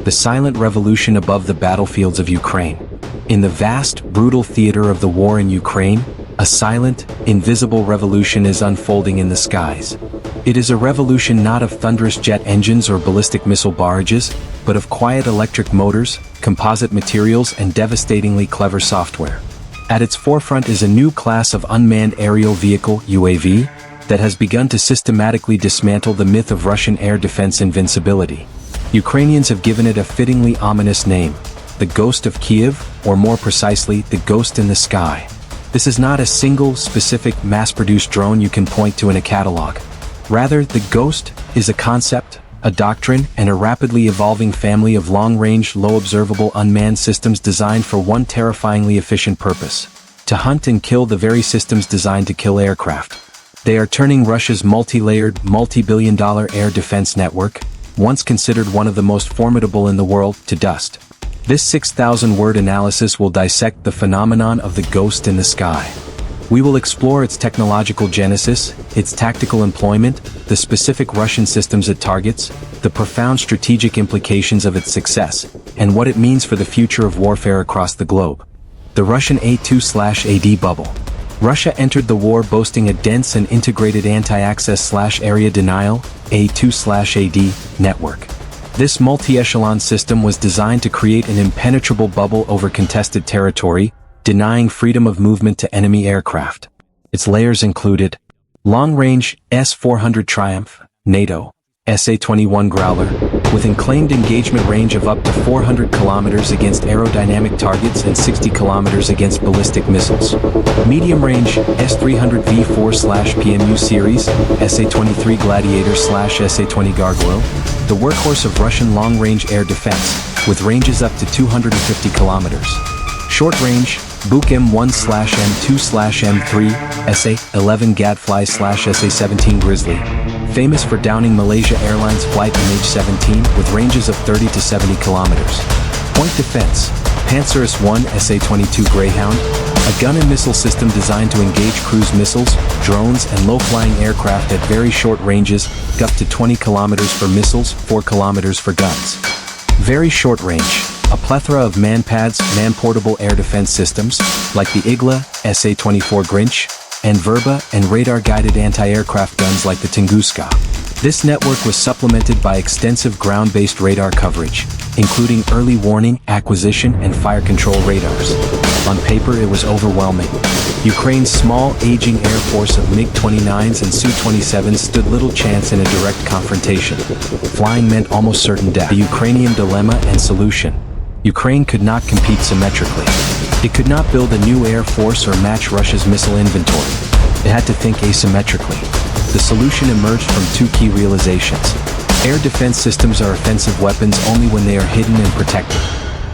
the silent revolution above the battlefields of Ukraine. In the vast, brutal theater of the war in Ukraine, a silent, invisible revolution is unfolding in the skies. It is a revolution not of thunderous jet engines or ballistic missile barrages, but of quiet electric motors, composite materials, and devastatingly clever software. At its forefront is a new class of unmanned aerial vehicle, UAV, that has begun to systematically dismantle the myth of Russian air defense invincibility. Ukrainians have given it a fittingly ominous name, the Ghost of Kiev, or more precisely, the Ghost in the Sky. This is not a single, specific, mass-produced drone you can point to in a catalog. Rather, the Ghost is a concept, a doctrine, and a rapidly evolving family of long-range, low-observable unmanned systems designed for one terrifyingly efficient purpose: to hunt and kill the very systems designed to kill aircraft. They are turning Russia's multi-layered, multi-billion-dollar air defense network, once considered one of the most formidable in the world, to dust. This 6,000-word analysis will dissect the phenomenon of the Ghost in the Sky. We will explore its technological genesis, its tactical employment, the specific Russian systems it targets, the profound strategic implications of its success, and what it means for the future of warfare across the globe. The Russian A2/AD bubble. Russia entered the war boasting a dense and integrated anti-access/area denial, A2/AD, network. This multi-echelon system was designed to create an impenetrable bubble over contested territory, denying freedom of movement to enemy aircraft. Its layers included long-range S-400 Triumph, NATO, SA-21 Growler, with claimed engagement range of up to 400 kilometers against aerodynamic targets and 60 kilometers against ballistic missiles. Medium-range S-300V4/PMU series, SA-23 Gladiator/SA-20 Gargoyle, the workhorse of Russian long-range air defense, with ranges up to 250 kilometers. Short-range, Buk M1/M2/M3, SA-11 Gadfly/SA-17 Grizzly, famous for downing Malaysia Airlines flight MH17 with ranges of 30 to 70 kilometers. Point defense, Pantsir S-1 SA-22 Greyhound, a gun and missile system designed to engage cruise missiles, drones, and low-flying aircraft at very short ranges, up to 20 kilometers for missiles, 4 kilometers for guns. Very short range, a plethora of man-pads, man-portable air defense systems, like the Igla, SA-24 Grinch, and Verba, and radar-guided anti-aircraft guns like the Tunguska. This network was supplemented by extensive ground-based radar coverage, including early warning, acquisition, and fire control radars. On paper, it was overwhelming. Ukraine's small, aging air force of MiG-29s and Su-27s stood little chance in a direct confrontation. Flying meant almost certain death. The Ukrainian dilemma and solution. Ukraine could not compete symmetrically. It could not build a new air force or match Russia's missile inventory. It had to think asymmetrically. The solution emerged from two key realizations. Air defense systems are offensive weapons only when they are hidden and protected.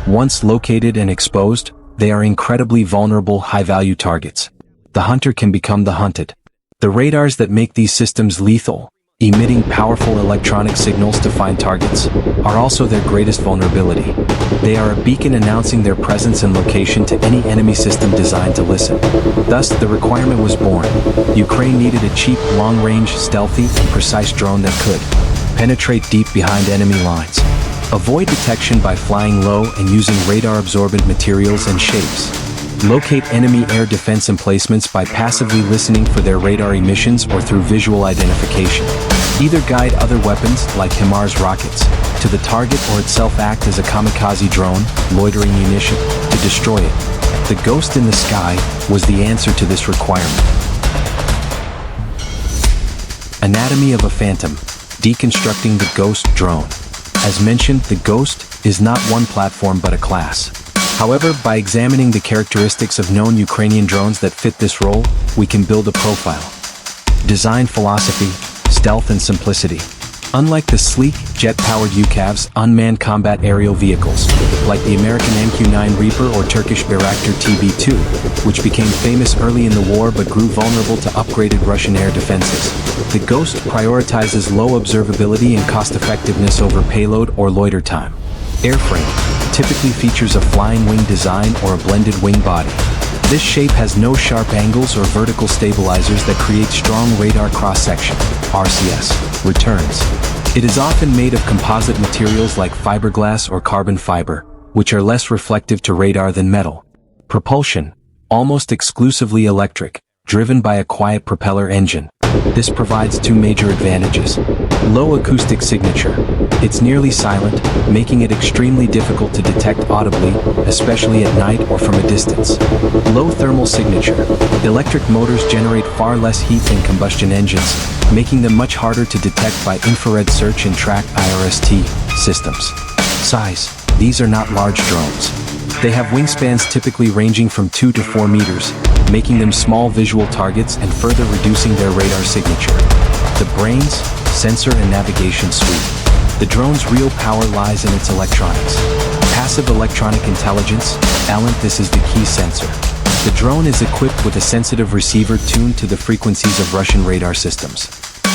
Once located and exposed, they are incredibly vulnerable, high-value targets. The hunter can become the hunted. The radars that make these systems lethal, emitting powerful electronic signals to find targets, are also their greatest vulnerability. They are a beacon announcing their presence and location to any enemy system designed to listen. Thus, the requirement was born. Ukraine needed a cheap, long-range, stealthy, and precise drone that could penetrate deep behind enemy lines, avoid detection by flying low and using radar-absorbent materials and shapes, locate enemy air defense emplacements by passively listening for their radar emissions or through visual identification, either guide other weapons, like HIMARS rockets, to the target or itself act as a kamikaze drone, loitering munition, to destroy it. The Ghost in the Sky was the answer to this requirement. Anatomy of a Phantom. Deconstructing the Ghost drone. As mentioned, the Ghost is not one platform but a class. However, by examining the characteristics of known Ukrainian drones that fit this role, we can build a profile. Design philosophy, stealth and simplicity. Unlike the sleek, jet-powered UCAVs, unmanned combat aerial vehicles, like the American MQ-9 Reaper or Turkish Bayraktar TB2, which became famous early in the war but grew vulnerable to upgraded Russian air defenses, the Ghost prioritizes low observability and cost-effectiveness over payload or loiter time. Airframe typically features a flying wing design or a blended wing body. This shape has no sharp angles or vertical stabilizers that create strong radar cross-section (RCS) returns. It is often made of composite materials like fiberglass or carbon fiber, which are less reflective to radar than metal. Propulsion, almost exclusively electric, driven by a quiet propeller engine. This provides two major advantages. Low acoustic signature. It's nearly silent, making it extremely difficult to detect audibly, especially at night or from a distance. Low thermal signature. Electric motors generate far less heat than combustion engines, making them much harder to detect by infrared search and track IRST systems. Size. These are not large drones. They have wingspans typically ranging from 2 to 4 meters, making them small visual targets and further reducing their radar signature. The brains, sensor and navigation suite. The drone's real power lies in its electronics. Passive electronic intelligence, this is the key sensor. The drone is equipped with a sensitive receiver tuned to the frequencies of Russian radar systems.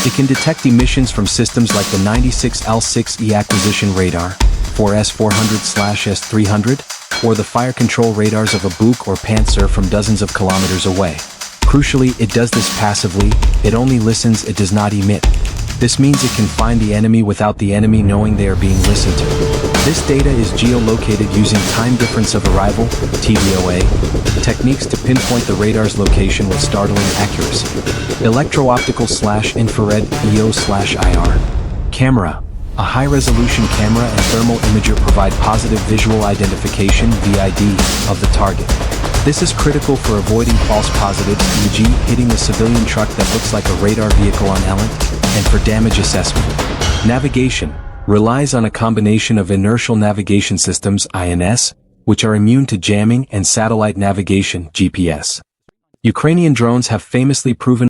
It can detect emissions from systems like the 96L6E acquisition radar, 4S400/S300, or the fire control radars of a Buk or Panzer from dozens of kilometers away. Crucially, it does this passively, it only listens, it does not emit. This means it can find the enemy without the enemy knowing they are being listened to. This data is geolocated using time difference of arrival, TDOA, techniques to pinpoint the radar's location with startling accuracy. Electro-optical/infrared, EO/IR. Camera. A high-resolution camera and thermal imager provide positive visual identification, VID, of the target. This is critical for avoiding false positives, e.g. hitting a civilian truck that looks like a radar vehicle on Elant, and for damage assessment. Navigation relies on a combination of inertial navigation systems, INS, which are immune to jamming, and satellite navigation, GPS. Ukrainian drones have famously proven